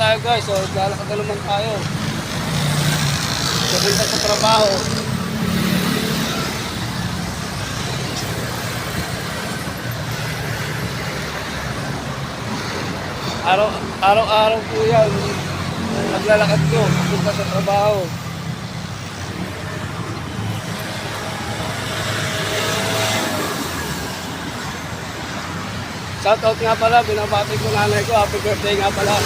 tayo guys, so lalakad na naman tayo. Pupunta sa trabaho. Araw-araw po yan. Maglalakad ko, pupunta sa trabaho. Shoutout nga pala, binabati ko nanay ko, happy birthday nga pala.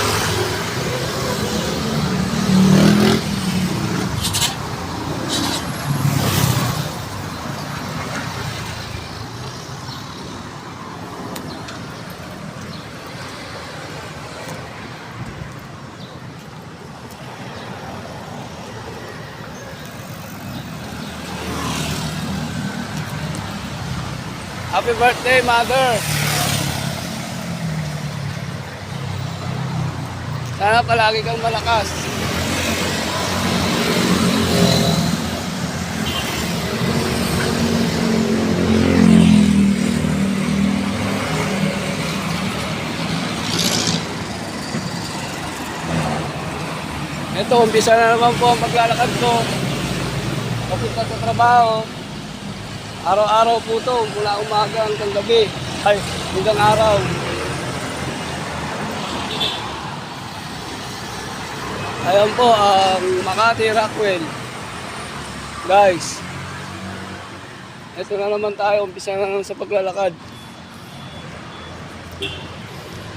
Happy birthday, mother! Sana palagi kang malakas. Ito, umpisa na naman po ang paglalakad ko. Papunta sa trabaho. Araw-araw po ito, mula umaga hanggang gabi. Ay, hanggang araw. Ayan po ang Makati Rockwell. Guys, ito na naman tayo, umpisa na naman sa paglalakad.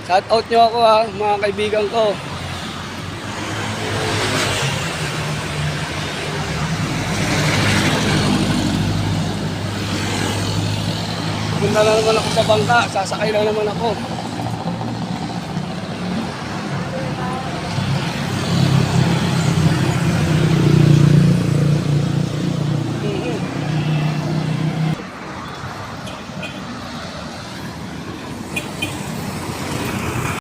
Shout out nyo ako ha, mga kaibigan ko. Punta na naman ako sa bangka, sasakay lang naman ako.